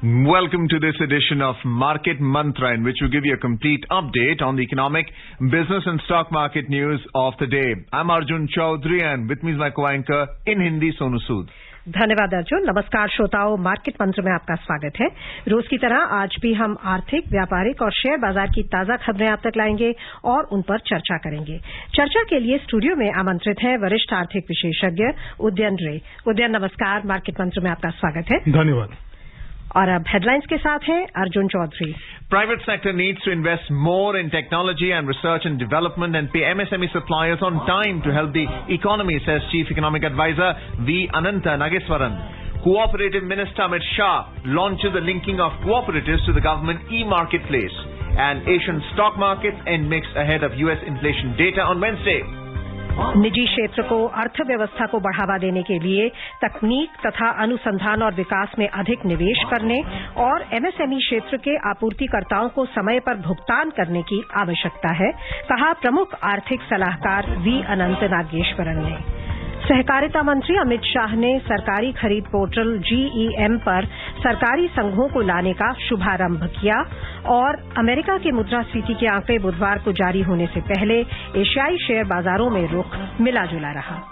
Welcome to this edition of Market Mantra, in which we give you a complete update on the economic, business and stock market news of the day. I'm Arjun Chaudhary and with me is my co-anchor in Hindi, Sonu Sood. धन्यवाद अर्जुन। नमस्कार श्रोताओं, market मंत्र में आपका स्वागत है। रोज की तरह आज भी हम आर्थिक, व्यापारिक और शेयर बाजार की ताजा खबरें आप तक लाएंगे और उन पर चर्चा करेंगे। चर्चा के लिए स्टूडियो में आमंत्रित हैं वरिष्ठ आर्थिक विशेषज्ञ उदयन रे। उदयन नमस्कार, मार्केट मंत्र में आपका स्वागत है। धन्यवाद। और अब हेडलाइंस के साथ हैं Arjun Chaudhary. Private sector needs to invest more in technology and research and development and pay MSME suppliers on time to help the economy, says Chief Economic Advisor V. Ananta Nageswaran. Cooperative Minister Amit Shah launches the linking of cooperatives to the government e-marketplace. And Asian stock markets end mixed ahead of US inflation data on Wednesday. निजी क्षेत्र को अर्थव्यवस्था को बढ़ावा देने के लिए तकनीक तथा अनुसंधान और विकास में अधिक निवेश करने और एमएसएमई क्षेत्र के आपूर्तिकर्ताओं को समय पर भुगतान करने की आवश्यकता है, कहा प्रमुख आर्थिक सलाहकार वी अनंत नागेश्वरन ने। सहकारिता मंत्री अमित शाह ने सरकारी खरीद पोर्टल GEM पर सरकारी संघों को लाने का शुभारंभ किया और अमेरिका के मुद्रास्फीति के आंकड़े बुधवार को जारी होने से पहले एशियाई शेयर बाजारों में रुख मिला-जुला रहा।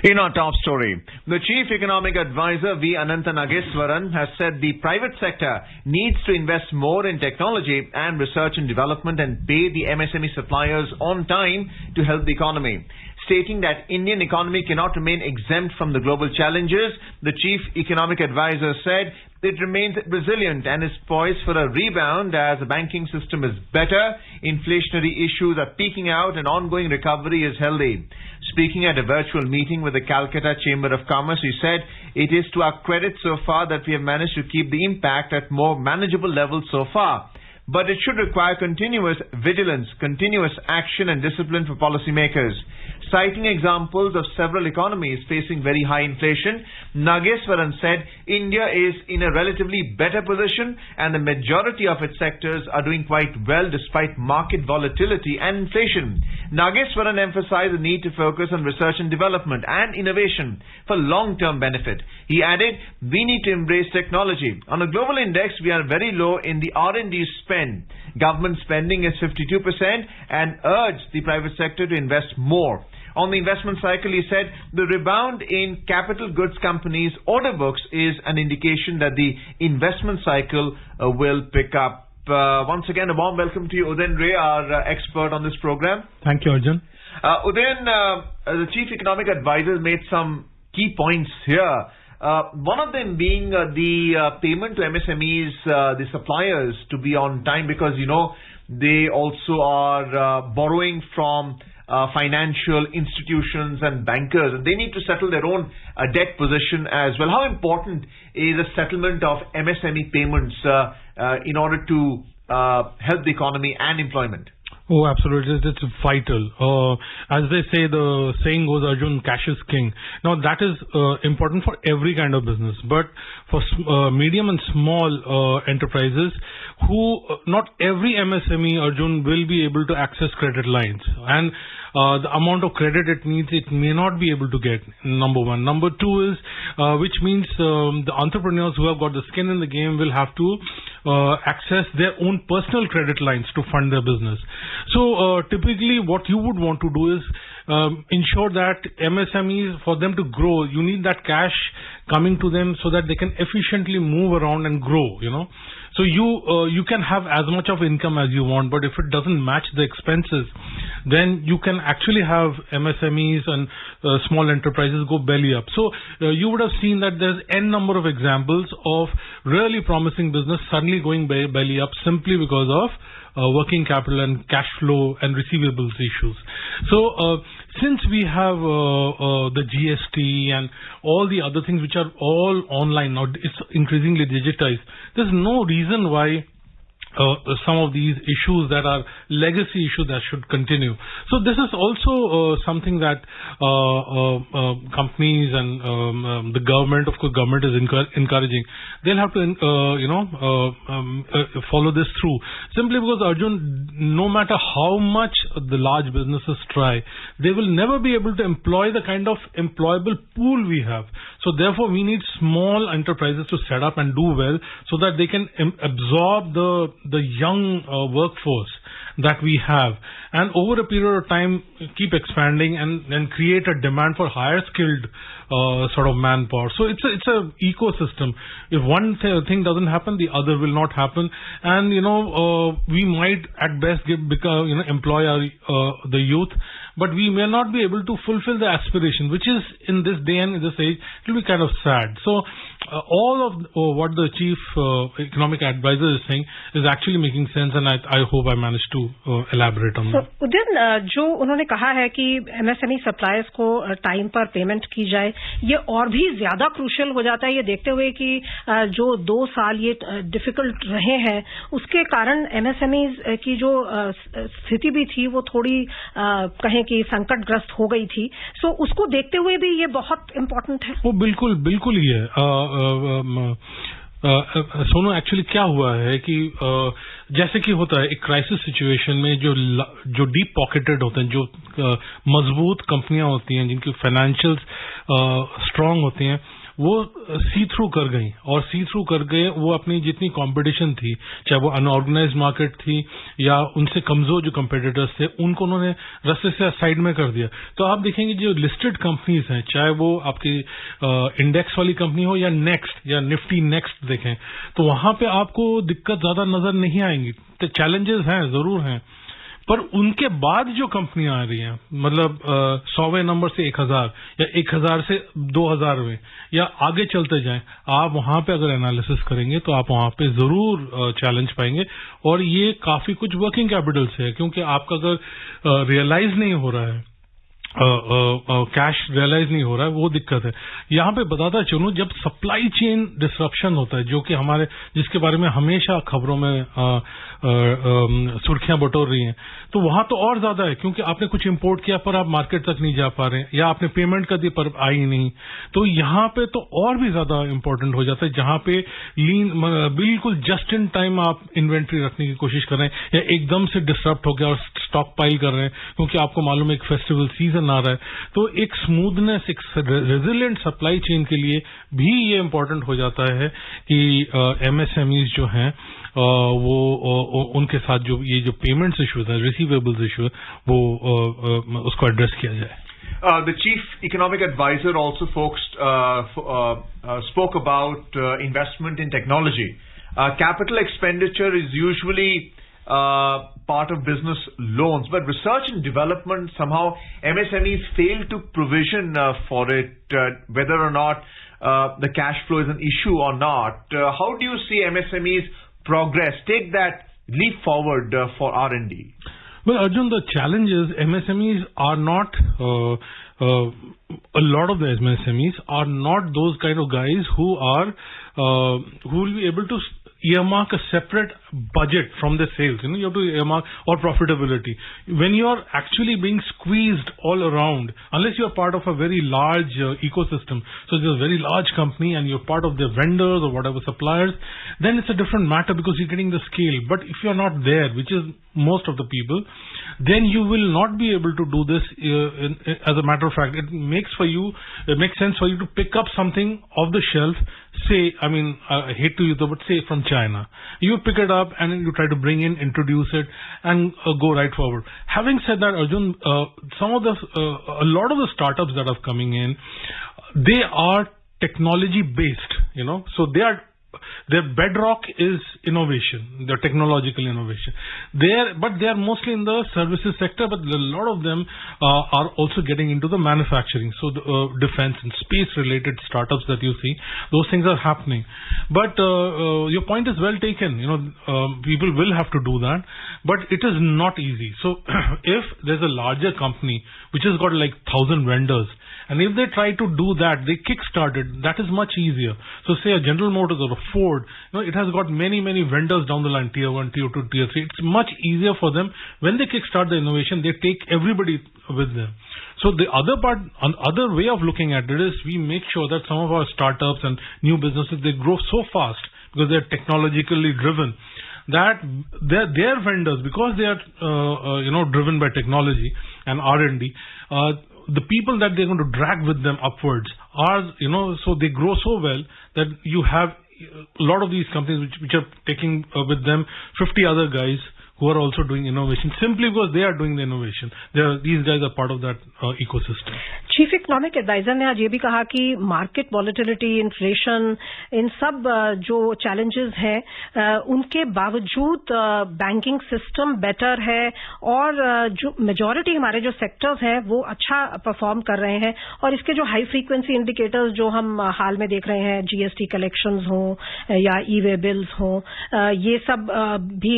In our top story, the Chief Economic Advisor V. Ananta Nageswaran has said the private sector needs to invest more in technology and research and development and pay the MSME suppliers on time to help the economy. Stating that Indian economy cannot remain exempt from the global challenges, the Chief Economic Advisor said it remains resilient and is poised for a rebound as the banking system is better, inflationary issues are peaking out and ongoing recovery is healthy. Speaking at a virtual meeting with the Calcutta Chamber of Commerce, he said it is to our credit so far that we have managed to keep the impact at more manageable levels so far. But it should require continuous vigilance, continuous action and discipline for policymakers. Citing examples of several economies facing very high inflation, Nageswaran said India is in a relatively better position and the majority of its sectors are doing quite well despite market volatility and inflation. Nageswaran emphasized the need to focus on research and development and innovation for long-term benefit. He added, we need to embrace technology. On a global index, we are very low in the R&D spend. Government spending is 52% and urged the private sector to invest more. On the investment cycle, he said the rebound in capital goods companies' order books is an indication that the investment cycle will pick up. Once again, a warm welcome to you, Udayan Ray, our expert on this program. Thank you, Arjun. Udayan, the Chief Economic Advisor made some key points here. One of them being the payment to MSMEs, the suppliers, to be on time because, you know, they also are borrowing from financial institutions and bankers, and they need to settle their own debt position as well. How important is a settlement of MSME payments in order to help the economy and employment? Oh, absolutely. It's vital. As they say, the saying goes, Arjun, cash is king. Now, that is important for every kind of business. But for medium and small enterprises, who not every MSME, Arjun, will be able to access credit lines. And the amount of credit it needs, it may not be able to get, number one. Number two is, which means the entrepreneurs who have got the skin in the game will have to access their own personal credit lines to fund their business. So typically what you would want to do is ensure that MSMEs, for them to grow, you need that cash coming to them so that they can efficiently move around and grow, you know. So you can have as much of income as you want, but if it doesn't match the expenses, then you can actually have MSMEs and small enterprises go belly up. So you would have seen that there's n number of examples of really promising business suddenly going belly up simply because of working capital and cash flow and receivables issues. So since we have the GST and all the other things which are all online now, it's increasingly digitized, there's no reason why some of these issues that are legacy issues that should continue. So this is also something that companies and the government, of course, government is encouraging. They'll have to, follow this through. Simply because, Arjun, no matter how much the large businesses try, they will never be able to employ the kind of employable pool we have. So therefore, we need small enterprises to set up and do well so that they can absorb the young workforce that we have, and over a period of time keep expanding and create a demand for higher skilled sort of manpower. So it's a ecosystem. If one thing doesn't happen, the other will not happen, and we might at best employ the youth, but we may not be able to fulfill the aspiration, which is in this day and in this age, it will be kind of sad. So all of what the chief economic advisor is saying is actually making sense, and I hope I managed to elaborate on that. So Udayan, जो उन्होंने कहा है कि MSME suppliers को time पर payment की जाए, ये और भी ज्यादा क्रूशियल हो जाता है, ये देखते हुए कि जो 2 साल ये डिफिकल्ट रहे हैं, उसके कारण MSMEs की जो स्थिति भी थी वो थोड़ी कहें कि संकटग्रस्त हो गई थी. सो उसको देखते हुए भी ये बहुत इम्पोर्टेंट है. वो बिल्कुल ही है. सोनू, एक्चुअली क्या हुआ है कि जैसे कि होता है एक क्राइसिस सिचुएशन में जो डीप पॉकेटेड होते हैं, जो मजबूत कंपनियां होती हैं, जिनकी फाइनेंशियल्स स्ट्रांग होती हैं, वो सी थ्रू कर गई, और सी थ्रू कर गए वो अपनी जितनी कंपटीशन थी, चाहे वो अनऑर्गेनाइज्ड मार्केट थी या उनसे कमजोर जो कंपेटिटर्स थे, उनको उन्होंने रस्ते से साइड में कर दिया. तो आप देखेंगे जो लिस्टेड कंपनीज हैं, चाहे वो आपकी इंडेक्स वाली कंपनी हो या नेक्स्ट या निफ्टी नेक्स्ट देखें, तो वहां पे आपको दिक्कत ज्यादा नजर नहीं आएंगी. तो चैलेंजेस हैं, जरूर हैं, पर उनके बाद जो कंपनियां आ रही हैं, मतलब 100वें नंबर से 1000 या 1000 से 2000 में या आगे चलते जाएं, आप वहां पे अगर एनालिसिस करेंगे तो आप वहां पे जरूर चैलेंज पाएंगे. और ये काफी कुछ वर्किंग कैपिटल से है, क्योंकि आपका अगर रियलाइज नहीं हो रहा है, कैश रियलाइज नहीं हो रहा है, वो दिक्कत है. यहां पे बताता चलूं, जब सप्लाई चेन डिसरप्शन होता है, जो कि जिसके बारे में हमेशा खबरों में सुर्खियां बटोर रही हैं, तो वहां तो और ज्यादा है, क्योंकि आपने कुछ इंपोर्ट किया पर आप मार्केट तक नहीं जा पा रहे हैं, या आपने पेमेंट कर दी पर आई नहीं. तो यहां पे तो और भी ज्यादा इंपॉर्टेंट हो जाता है, जहां पे लीन बिल्कुल जस्ट इन टाइम आप इन्वेंट्री रखने की कोशिश कर रहे हैं, या एकदम से डिसरप्ट हो गया और स्टॉक पाइल कर रहे हैं, क्योंकि आपको मालूम है एक फेस्टिवल सीजन आ रहा है. तो एक स्मूथनेस, एक रेजिलिएंट सप्लाई चेन के लिए भी ये इंपॉर्टेंट हो जाता है कि MSMEs जो हैं वो उनके साथ जो पेमेंट्स इश्यूज है, रिसीवेबल्स इश्यू है, वो उसको एड्रेस किया जाए. The chief economic advisor also spoke about investment in technology. Capital expenditure is usually part of business loans, but research and development, somehow MSMEs fail to provision for it, whether or not the cash flow is an issue or not. How do you see MSMEs progress, take that leap forward for R&D? Well, Arjun, the challenge is MSMEs are not, a lot of the MSMEs are not those kind of guys who will be able to earmark a separate budget from the sales. You have to earmark, or profitability. When you are actually being squeezed all around, unless you are part of a very large ecosystem, so it's a very large company and you're part of their vendors or whatever suppliers, then it's a different matter because you're getting the scale. But if you're not there, which is most of the people, then you will not be able to do this. As a matter of fact, it makes sense for you to pick up something off the shelf, say, I hate to use the word, say from China. You pick it up and you try to bring in, introduce it, and go right forward. Having said that, Arjun, a lot of the startups that are coming in, they are technology based, so their bedrock is innovation, their technological innovation. But they are mostly in the services sector, but a lot of them are also getting into the manufacturing. So the defense and space related startups that you see, those things are happening. But your point is well taken. People will have to do that, but it is not easy. So if there's a larger company which has got like 1,000 vendors, And if they try to do that, they kickstart it, that is much easier. So say a General Motors or a Ford, it has got many vendors down the line, tier 1, tier 2, tier 3. It's much easier for them. When they kickstart the innovation, they take everybody with them. So the other way of looking at it is we make sure that some of our startups and new businesses, they grow so fast because they're technologically driven, that their vendors, because they are driven by technology and R&D, the people that they're going to drag with them upwards are, so they grow so well that you have a lot of these companies which are taking with them 50 other guys who are also doing innovation simply because they are doing the innovation. These guys are part of that ecosystem. Chief economic adviser ने आज ये भी कहा कि market volatility, inflation, इन सब जो challenges हैं उनके बावजूद बैंकिंग सिस्टम बेटर है और जो मेजॉरिटी हमारे जो सेक्टर्स हैं वो अच्छा परफॉर्म कर रहे हैं और इसके जो हाई फ्रीक्वेंसी इंडिकेटर्स जो हम हाल में देख रहे हैं, जीएसटी कलेक्शंस हों या ई वे बिल्स हों, ये सब भी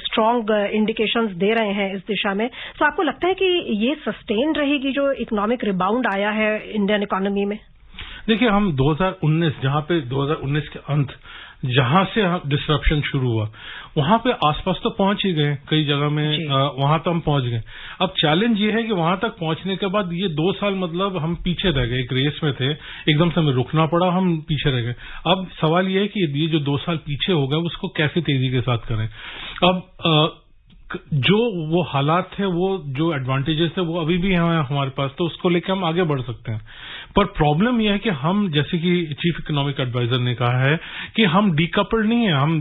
स्ट्रांग इंडिकेशंस दे रहे हैं इस दिशा में. तो आपको लगता है कि ये सस्टेन रहेगी जो इकोनॉमिक रिबाउंड आया है इंडियन इकोनॉमी में? देखिए, हम 2019 जहां पे 2019 के अंत जहां से डिसरप्शन शुरू हुआ वहां पे आसपास तो पहुंच ही गए, कई जगह में वहां तो हम पहुंच गए. अब चैलेंज ये है कि वहां तक पहुंचने के बाद ये 2 साल मतलब हम पीछे रह गए, एक रेस में थे, एकदम से हमें रुकना पड़ा, हम पीछे रह गए. अब सवाल ये है कि ये जो 2 साल पीछे हो गए उसको कैसे तेजी के साथ करें. अब जो वो हालात थे, वो जो एडवांटेजेस थे वो अभी भी हैं हमारे पास, तो उसको लेकर हम आगे बढ़ सकते हैं. पर प्रॉब्लम यह है कि हम, जैसे कि चीफ इकोनॉमिक एडवाइजर ने कहा है कि हम डीकपल्ड नहीं है, हम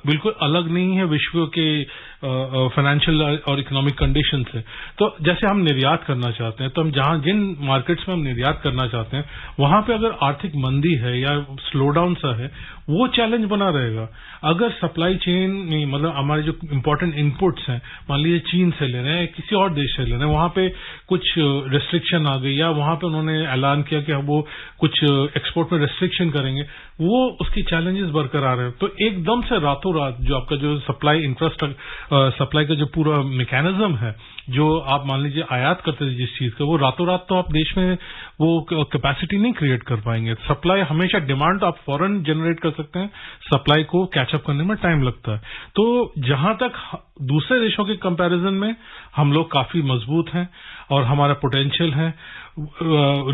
बिल्कुल अलग नहीं है विश्व के फाइनेंशियल और इकोनॉमिक कंडीशन से. तो जैसे हम निर्यात करना चाहते हैं, तो हम जिन मार्केट्स में हम निर्यात करना चाहते हैं वहां पे अगर आर्थिक मंदी है या स्लो डाउन सा है, वो चैलेंज बना रहेगा. अगर सप्लाई चेन में मतलब हमारे जो इंपॉर्टेंट इनपुट्स हैं, मान लीजिए चीन से ले रहे हैं, किसी और देश से ले रहे हैं, वहां पे कुछ रेस्ट्रिक्शन आ गई या वहां पे उन्होंने ऐलान किया कि वो कुछ एक्सपोर्ट में रेस्ट्रिक्शन करेंगे, वो उसकी चैलेंजेस बरकरार है. तो एकदम से रातों रात जो आपका जो सप्लाई का जो पूरा मैकेनिज्म है, जो आप मान लीजिए आयात करते थे जिस चीज का, वो रातों रात तो आप देश में वो कैपेसिटी नहीं क्रिएट कर पाएंगे. सप्लाई हमेशा, डिमांड तो आप फौरन जनरेट कर सकते हैं, सप्लाई को कैचअप करने में टाइम लगता है. तो जहां तक दूसरे देशों के कंपैरिजन में हम लोग काफी मजबूत हैं और हमारा पोटेंशियल है.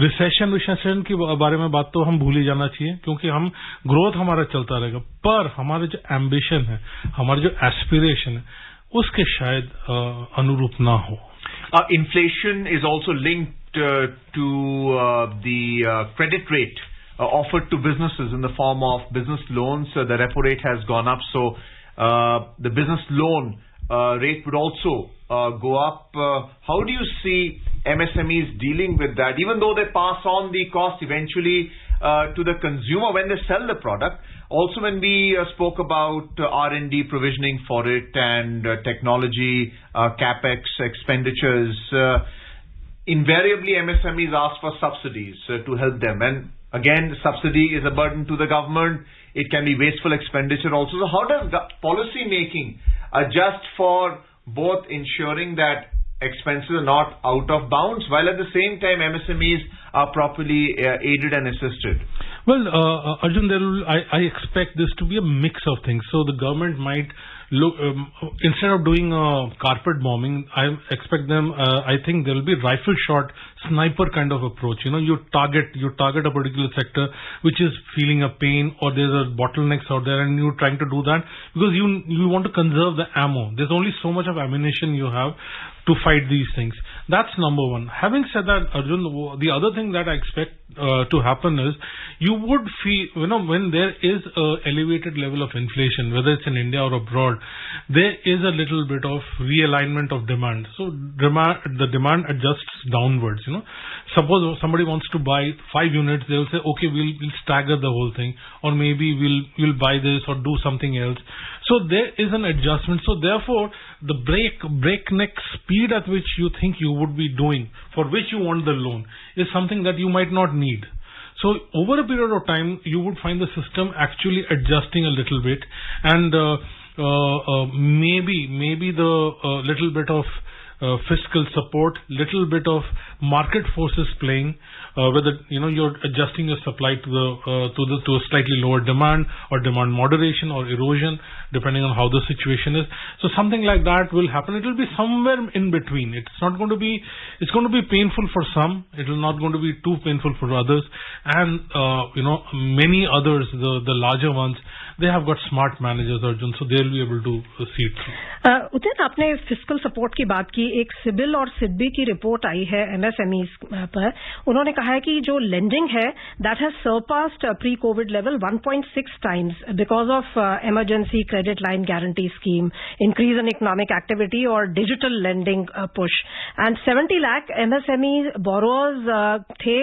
रिसेशन के बारे में बात तो हम भूल ही जाना चाहिए, क्योंकि हम ग्रोथ हमारा चलता रहेगा, पर हमारे जो एम्बिशन है, हमारे जो एस्पिरेशन है, उसके शायद अनुरूप ना हो. Inflation is also linked to the credit rate offered to businesses in the form of business loans. The repo rate has gone up, so the business loan rate would also go up. How do you see MSMEs dealing with that, even though they pass on the cost eventually to the consumer when they sell the product? Also, when we spoke about R&D provisioning for it and technology, capex expenditures, invariably MSMEs ask for subsidies to help them. And again, subsidy is a burden to the government. It can be wasteful expenditure also. So how does policy making adjust for both ensuring that expenses are not out of bounds, while at the same time MSMEs are properly aided and assisted? Well, Arjun, I expect this to be a mix of things. So the government might look, instead of doing carpet bombing, I expect them, I think there will be rifle shot, sniper kind of approach. You target a particular sector which is feeling a pain, or there's a bottlenecks out there, and you're trying to do that because you want to conserve the ammo. There's only so much of ammunition you have to fight these things. That's number one. Having said that, Arjun, the other thing that I expect to happen is you would feel, when there is a elevated level of inflation, whether it's in India or abroad, there is a little bit of realignment of demand. So the demand adjusts downwards. Suppose somebody wants to buy 5 units, they will say, okay, we'll stagger the whole thing, or maybe we'll buy this or do something else. So there is an adjustment. So therefore, the breakneck speed at which you think you would be doing, for which you want the loan, is something that you might not need. So over a period of time, you would find the system actually adjusting a little bit, and maybe the little bit of fiscal support, little bit of market forces playing, whether you're adjusting your supply to a slightly lower demand or demand moderation or erosion, depending on how the situation is. So something like that will happen. It will be somewhere in between. It's going to be painful for some. It will not going to be too painful for others, and many others, the larger ones, they have got smart managers, Arjun, so they'll be able to see it through. उदिन, आपने fiscal support की बात की. एक CIBIL और सिडबी की report आई है MSMEs पर. उन्होंने कहा है कि जो लेंडिंग है that has surpassed pre covid level 1.6 times because of emergency credit line guarantee scheme, increase in economic activity और digital lending push. And 70 lakh MSME borrowers थे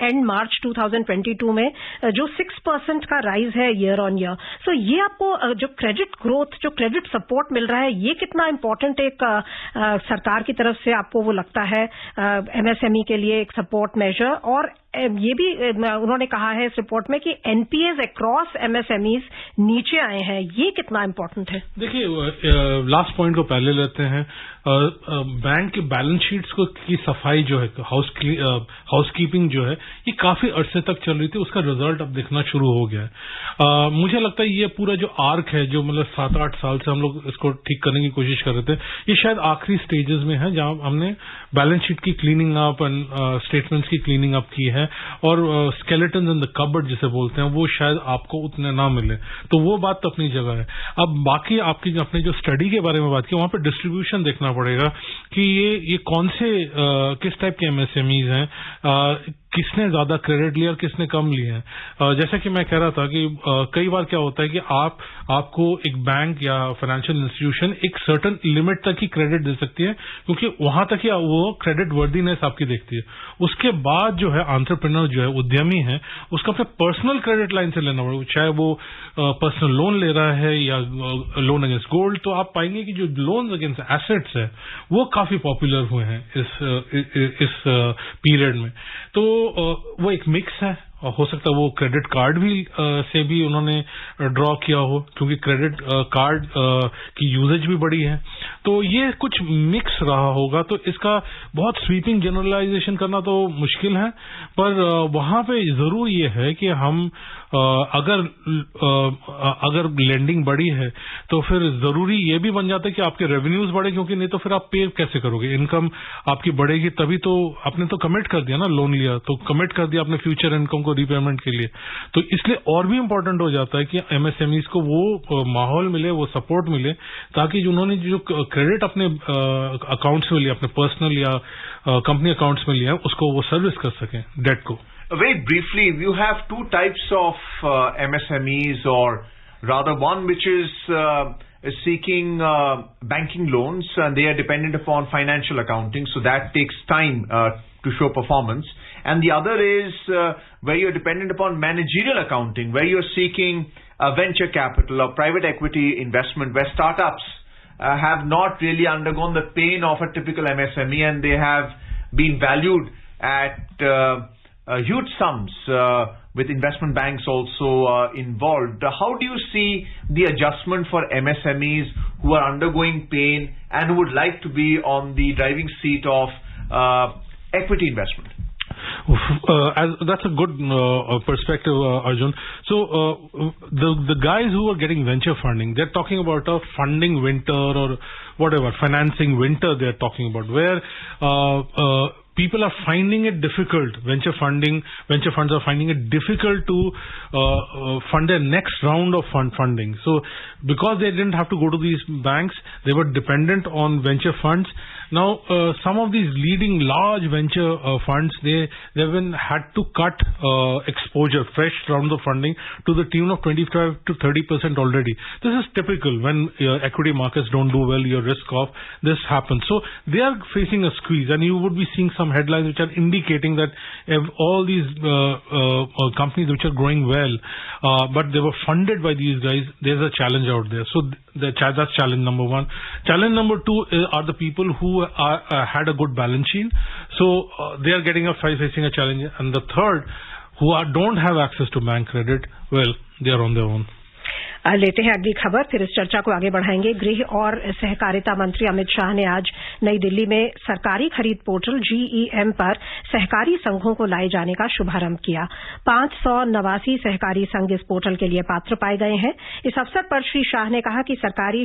एंड मार्च 2022 में, जो 6% का राइज है ईयर ऑन ईयर. सो ये आपको जो क्रेडिट ग्रोथ, जो क्रेडिट सपोर्ट मिल रहा है, ये कितना इंपॉर्टेंट एक सरकार की तरफ से आपको वो लगता है एमएसएमई के लिए एक सपोर्ट मेजर? और ये भी उन्होंने कहा है इस रिपोर्ट में कि एनपीएस अक्रॉस एमएसएमईज नीचे आए हैं. ये कितना इंपॉर्टेंट है? देखिए, लास्ट पॉइंट को पहले लेते हैं. बैंक के बैलेंस शीट्स की सफाई जो है, हाउसकीपिंग जो है, ये काफी अरसे तक चल रही थी. उसका रिजल्ट अब दिखना शुरू हो गया है. मुझे लगता है ये पूरा जो आर्क है, जो मतलब 7-8 साल से हम लोग इसको ठीक करने की कोशिश कर रहे थे, ये शायद आखिरी स्टेजेस में है जहां हमने बैलेंस शीट की क्लीनिंग अप एंड स्टेटमेंट्स की क्लीनिंग अप की है. और स्केलेटन इन द कबर्ड जिसे बोलते हैं, वो शायद आपको उतने ना मिले. तो वो बात तो अपनी जगह है. अब बाकी आपकी अपने जो स्टडी के बारे में बात की, वहां पे डिस्ट्रीब्यूशन देखना पड़ेगा कि ये कौन से किस टाइप के एमएसएमईज हैं, किसने ज्यादा क्रेडिट लिया और किसने कम लिया है. जैसा कि मैं कह रहा था कि कई बार क्या होता है कि आपको एक बैंक या फाइनेंशियल इंस्टीट्यूशन एक सर्टेन लिमिट तक ही क्रेडिट दे सकती है, क्योंकि वहां तक ही वो क्रेडिट वर्दीनेस आपकी देखती है. उसके बाद जो है एंटरप्रेन्योर जो है, उद्यमी है, उसका अपने पर्सनल क्रेडिट लाइन से लेना पड़ेगा, चाहे वो पर्सनल लोन ले रहा है या लोन अगेंस्ट गोल्ड. तो आप पाएंगे कि जो लोन अगेंस्ट एसेट्स है वो काफी पॉपुलर हुए हैं इस पीरियड में. तो वो एक मिक्स है. हो सकता है वो क्रेडिट कार्ड भी से भी उन्होंने ड्रॉ किया हो, क्योंकि क्रेडिट कार्ड की यूजेज भी बढ़ी है. तो ये कुछ मिक्स रहा होगा. तो इसका बहुत स्वीपिंग जनरलाइजेशन करना तो मुश्किल है, पर वहां पे जरूर ये है कि हम अगर लेंडिंग बढ़ी है तो फिर जरूरी ये भी बन जाता है कि आपके रेवेन्यूज बढ़े, क्योंकि नहीं तो फिर आप पे कैसे करोगे. इनकम आपकी बढ़ेगी तभी तो. आपने तो कमिट कर दिया ना, लोन लिया तो कमिट कर दिया अपने फ्यूचर इनकम को रीपेमेंट के लिए. तो इसलिए और भी इंपॉर्टेंट हो जाता है कि एमएसएमईज को वो माहौल मिले, वो सपोर्ट मिले, ताकि उन्होंने जो क्रेडिट अपने अकाउंट्स में लिया, अपने पर्सनल या कंपनी अकाउंट्स में लिया, उसको वो सर्विस कर सकें डेट को. Very briefly, you have two types of MSMEs, or rather one which is seeking banking loans, and they are dependent upon financial accounting, so that takes time to show performance. And the other is where you're dependent upon managerial accounting, where you're seeking venture capital or private equity investment, where startups have not really undergone the pain of a typical MSME, and they have been valued at huge sums with investment banks also involved. How do you see the adjustment for MSMEs who are undergoing pain and who would like to be on the driving seat of equity investment? That's a good perspective, Arjun. So the guys who are getting venture funding, they're talking about a funding winter or whatever, financing winter they're talking about, where people are finding it difficult. Venture funds are finding it difficult to fund their next round of funding. So because they didn't have to go to these banks, they were dependent on venture funds. Now some of these leading large venture funds, they even had to cut exposure, fresh rounds of funding to the tune of 25 to 30% already. This is typical. When equity markets don't do well, your risk of this happens. So they are facing a squeeze, and you would be seeing some headlines which are indicating that if all these companies which are growing well, but they were funded by these guys, there's a challenge out there. So that's challenge number one. Challenge number two are the people who had a good balance sheet. So they are facing a challenge. And the third, who don't have access to bank credit, well, they are on their own. लेते हैं अगली खबर, फिर इस चर्चा को आगे बढ़ाएंगे। गृह और सहकारिता मंत्री अमित शाह ने आज नई दिल्ली में सरकारी खरीद पोर्टल GEM पर सहकारी संघों को लाए जाने का शुभारंभ किया। 589 सहकारी संघ इस पोर्टल के लिए पात्र पाए गए हैं। इस अवसर पर श्री शाह ने कहा कि सहकारी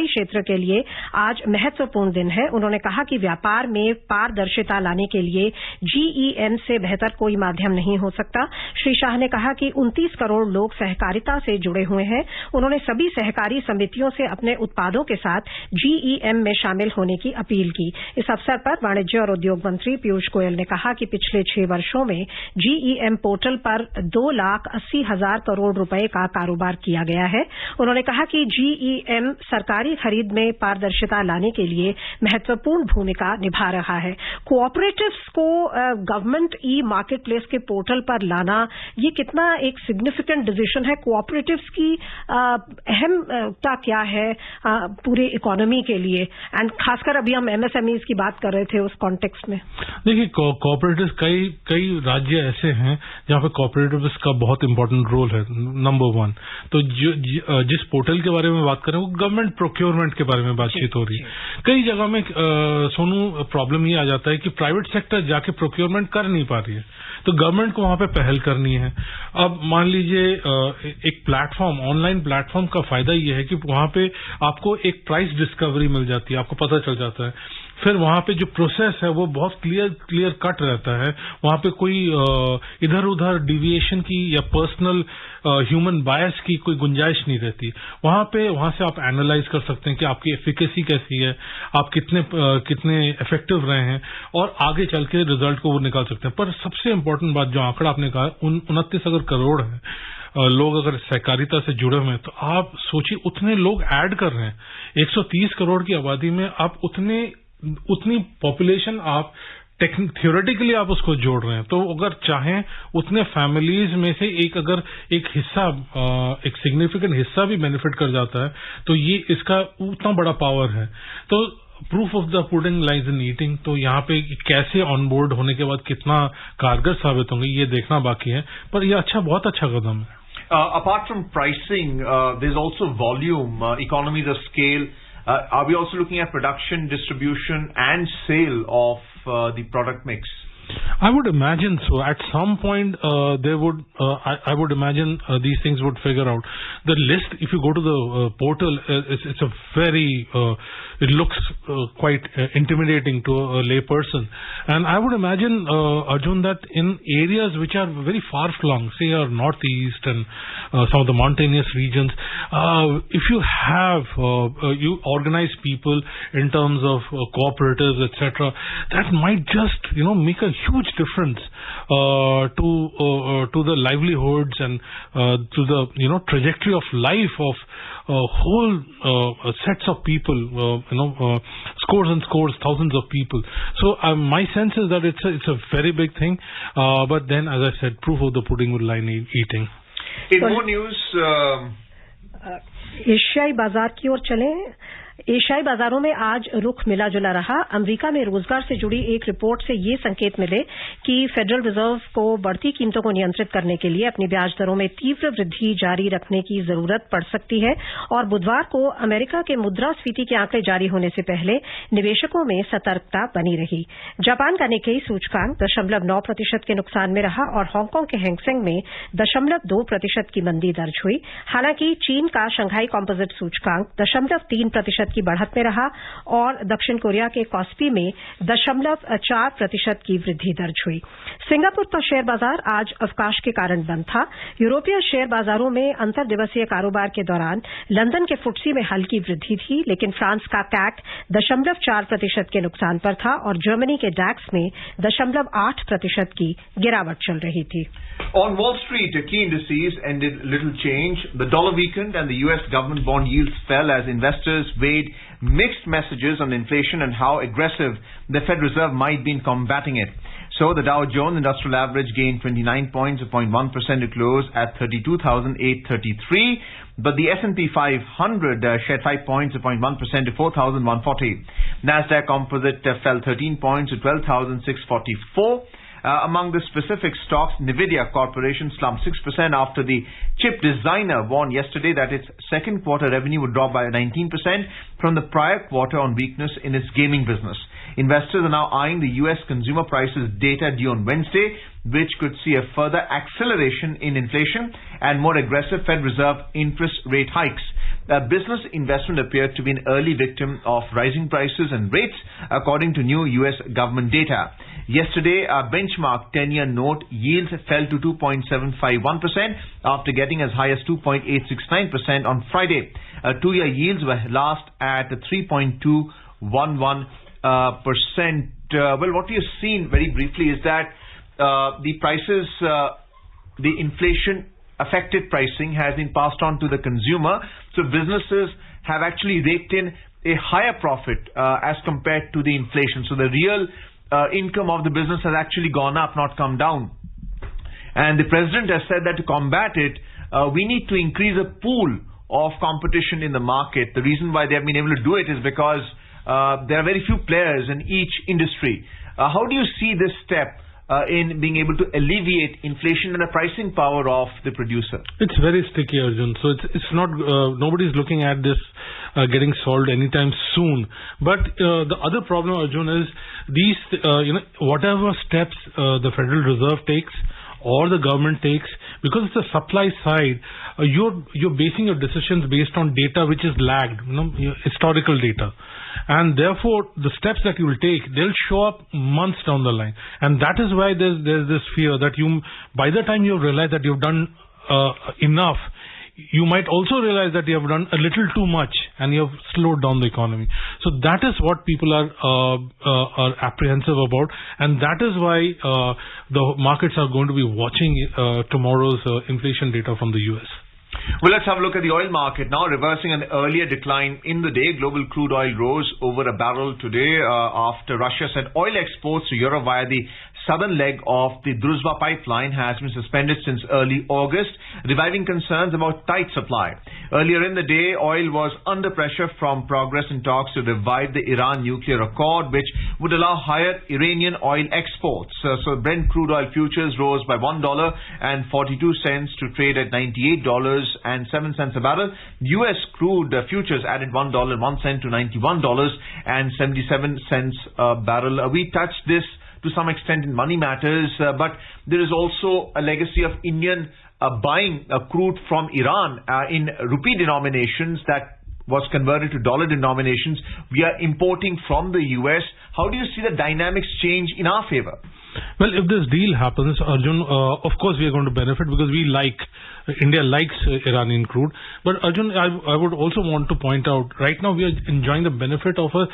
क्षेत्र के लिए आज महत्वपूर्ण दिन है। उन्होंने कहा कि व्यापार में पारदर्शिता लाने के लिए GEM से बेहतर कोई माध्यम नहीं हो सकता। श्री शाह ने कहा कि 29 करोड़ लोग सहकारिता से जुड़े हुए हैं। उन्होंने सभी सहकारी समितियों से अपने उत्पादों के साथ GEM में शामिल होने की अपील की। इस अवसर पर वाणिज्य और उद्योग मंत्री पीयूष गोयल ने कहा कि पिछले 6 वर्षों में GEM पोर्टल पर 2,80,000 करोड़ रुपए का कारोबार किया गया है। उन्होंने कहा कि GEM सरकारी खरीद में पारदर्शिता लाने के लिए महत्वपूर्ण भूमिका निभा रहा है। कोऑपरेटिव्स को गवर्नमेंट मार्केट प्लेस के पोर्टल पर लाना, ये कितना एक सिग्निफिकेंट डिसीजन है? कोऑपरेटिव्स की अहमता क्या है पूरे इकोनॉमी के लिए, एंड खासकर अभी हम MSMEs की बात कर रहे थे उस कॉन्टेक्स्ट में। देखिए, कोऑपरेटिव्स कई राज्य ऐसे हैं जहां पे कोऑपरेटिव्स का बहुत इंपॉर्टेंट रोल है। नंबर 1 तो जिस पोर्टल के बारे में बात कर रहे हैं वो गवर्नमेंट प्रोक्योरमेंट के बारे में बातचीत हो रही है। कई जगह में सोनू प्रॉब्लम ये आ जाता है कि प्राइवेट सेक्टर जाके प्रोक्योरमेंट कर नहीं पा रही है, तो गवर्नमेंट को वहां पे पहल करनी है। अब मान लीजिए एक प्लेटफॉर्म, ऑनलाइन प्लेटफॉर्म का फायदा ये है कि वहां पे आपको एक प्राइस डिस्कवरी मिल जाती है, आपको पता चल जाता है। फिर वहां पे जो प्रोसेस है वो बहुत क्लियर कट रहता है। वहां पे कोई इधर उधर डिविएशन की या पर्सनल ह्यूमन बायस की कोई गुंजाइश नहीं रहती। वहां से आप एनालाइज कर सकते हैं कि आपकी एफिकेसी कैसी है, आप कितने इफेक्टिव रहे हैं, और आगे चल के रिजल्ट को वो निकाल सकते हैं। पर सबसे इंपॉर्टेंट बात जो आंकड़ा आपने कहा, 29 अगर करोड़ है लोग अगर सहकारिता से जुड़े हुए हैं, तो आप सोचिए उतने लोग ऐड कर रहे हैं। 130 करोड़ की आबादी में आप उतनी पॉपुलेशन आप थियोरेटिकली आप उसको जोड़ रहे हैं। तो अगर चाहें उतने फैमिलीज में से एक हिस्सा, एक सिग्निफिकेंट हिस्सा भी बेनिफिट कर जाता है, तो ये इसका उतना बड़ा पावर है। तो proof of the pudding lies in eating. तो यहाँ पे कैसे ऑनबोर्ड होने के बाद कितना कारगर साबित होंगे ये देखना बाकी है, पर यह बहुत अच्छा कदम है। Apart from pricing, there's also volume, economies of scale. Are we also looking at production, distribution, and sale of the product mix? I would imagine so. At some point, I would imagine these things would figure out. The list, if you go to the portal, it's a very, it looks quite intimidating to a lay person. And I would imagine, Arjun, that in areas which are very far flung, say our northeast and some of the mountainous regions, if you have, you organize people in terms of cooperatives, etc., that might just, make a huge difference to the livelihoods and to the trajectory of life of whole sets of people, scores and scores, thousands of people. So my sense is that it's a very big thing, but then, as I said, proof of the pudding will lie in eating. In more news, एशियाई बाजार की ओर चलें। एशियाई बाजारों में आज रुख मिला जुला रहा। अमेरिका में रोजगार से जुड़ी एक रिपोर्ट से ये संकेत मिले कि फेडरल रिजर्व को बढ़ती कीमतों को नियंत्रित करने के लिए अपनी ब्याज दरों में तीव्र वृद्धि जारी रखने की जरूरत पड़ सकती है, और बुधवार को अमेरिका के मुद्रास्फीति के आंकड़े जारी होने से पहले निवेशकों में सतर्कता बनी रही। जापान का निक्केई सूचकांक 0.9% के नुकसान में रहा और हांगकांग के हैंगसेंग में 0.2% की मंदी दर्ज हुई। हालांकि चीन का शंघाई कॉम्पोजिट सूचकांक 0.3% की बढ़त में रहा और दक्षिण कोरिया के कॉस्पी में 0.4% की वृद्धि दर्ज हुई। सिंगापुर का शेयर बाजार आज अवकाश के कारण बंद था। यूरोपीय शेयर बाजारों में अंतर दिवसीय कारोबार के दौरान लंदन के फुटसी में हल्की वृद्धि थी, लेकिन फ्रांस का कैक 0.4% के नुकसान पर था और जर्मनी के डैक्स में 0.8% की गिरावट चल रही थी। On Wall Street, key indices ended little change. The dollar weakened and the U.S. government bond yields fell as investors weighed mixed messages on inflation and how aggressive the Fed Reserve might be in combating it. So the Dow Jones Industrial Average gained 29 points, 0.1% to close at 32,833. But the S&P 500 shed 5 points, 0.1% to 4,140. Nasdaq Composite fell 13 points to 12,644. Among the specific stocks, Nvidia Corporation slumped 6% after the chip designer warned yesterday that its second quarter revenue would drop by 19% from the prior quarter on weakness in its gaming business. Investors are now eyeing the U.S. consumer prices data due on Wednesday, which could see a further acceleration in inflation and more aggressive Fed Reserve interest rate hikes. Business investment appeared to be an early victim of rising prices and rates, according to new U.S. government data. Yesterday, benchmark 10-year note yields fell to 2.751% after getting as high as 2.869% on Friday. 2-year yields were last at 3.211%. Well, what we have seen very briefly is that the prices, the inflation affected pricing has been passed on to the consumer. So businesses have actually raked in a higher profit as compared to the inflation. So the real income of the business has actually gone up, not come down. And the president has said that to combat it, we need to increase a pool of competition in the market. The reason why they have been able to do it is because there are very few players in each industry. How do you see this step in being able to alleviate inflation and the pricing power of the producer? It's very sticky, Arjun. So it's not, nobody's looking at this getting solved anytime soon. But the other problem, Arjun, is these, whatever steps the Federal Reserve takes or the government takes, because it's the supply side, you're basing your decisions based on data which is lagged, historical data. And therefore, the steps that you will take, they'll show up months down the line. And that is why there's this fear that by the time you realize that you've done enough, you might also realize that you have done a little too much and you have slowed down the economy. So that is what people are apprehensive about, and that is why the markets are going to be watching tomorrow's inflation data from the US. Well, let's have a look at the oil market now. Reversing an earlier decline in the day, global crude oil rose over a barrel today after Russia said oil exports to Europe via the southern leg of the Druzhba pipeline has been suspended since early August, reviving concerns about tight supply. Earlier in the day, oil was under pressure from progress in talks to revive the Iran nuclear accord, which would allow higher Iranian oil exports. So Brent crude oil futures rose by $1.42 to trade at $98.07 a barrel. U.S. crude futures added $1.01 to $91.77 a barrel. We touched this to some extent in Money Matters, but there is also a legacy of Indian buying crude from Iran in rupee denominations that was converted to dollar denominations. We are importing from the US. How do you see the dynamics change in our favor? Well, if this deal happens, Arjun, of course we are going to benefit because India likes Iranian crude. But Arjun, I would also want to point out, right now we are enjoying the benefit of a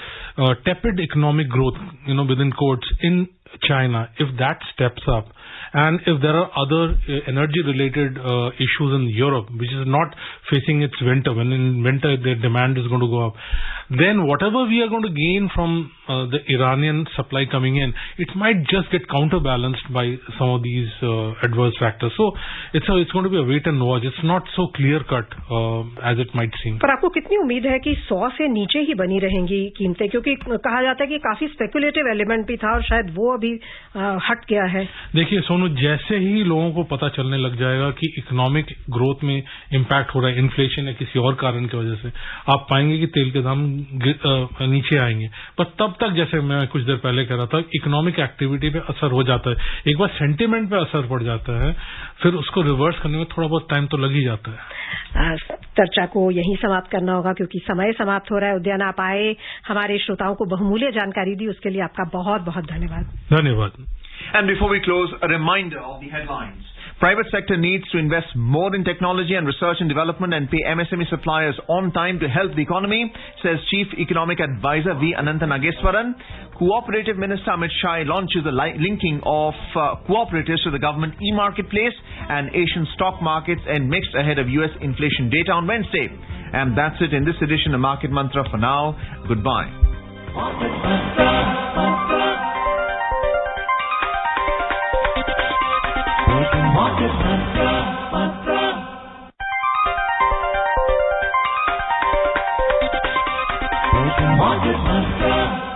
tepid economic growth, within quotes, in China. If that steps up, and if there are other energy-related issues in Europe, which is not facing its winter, when in winter their demand is going to go up, then whatever we are going to gain from the Iranian supply coming in, it might just get counterbalanced by some of these adverse factors. So it's going to be a wait and watch. It's not so clear-cut as it might seem. पर आपको कितनी उम्मीद है कि 100 से नीचे ही बनी रहेंगी कीमतें, क्योंकि कहा जाता है कि काफी स्पेकुलेटिव एलिमेंट भी था और शायद वो अभी हट गया है? देखिए सोनू, जैसे ही लोगों को पता चलने लग जाएगा कि इकोनॉमिक ग्रोथ में इम्पैक्ट हो रहा है, इन्फ्लेशन या किसी और कारण की वजह से, आप पाएंगे कि तेल के दाम नीचे आएंगे. पर तब तक, जैसे मैं कुछ देर पहले कह रहा था, इकोनॉमिक एक्टिविटी पे असर हो जाता है. एक बार सेंटिमेंट पे असर पड़ जाता है, फिर उसको रिवर्स करने में थोड़ा बहुत टाइम तो लग ही जाता है. चर्चा को यहीं समाप्त करना होगा क्योंकि समय समाप्त हो रहा है. उद्यान, आप आए, हमारे श्रोताओं को बहुमूल्य जानकारी दी, उसके लिए आपका बहुत बहुत धन्यवाद. धन्यवाद. And before we close, a reminder of the headlines. Private sector needs to invest more in technology and research and development and pay MSME suppliers on time to help the economy, says Chief Economic Advisor V. Anantha Nageswaran. Cooperative Minister Amit Shah launches the linking of cooperatives to the government e-marketplace and Asian stock markets and mixed ahead of US inflation data on Wednesday. And that's it in this edition of Market Mantra for now. Goodbye. Market Mantra, Mantra. Market Mantra.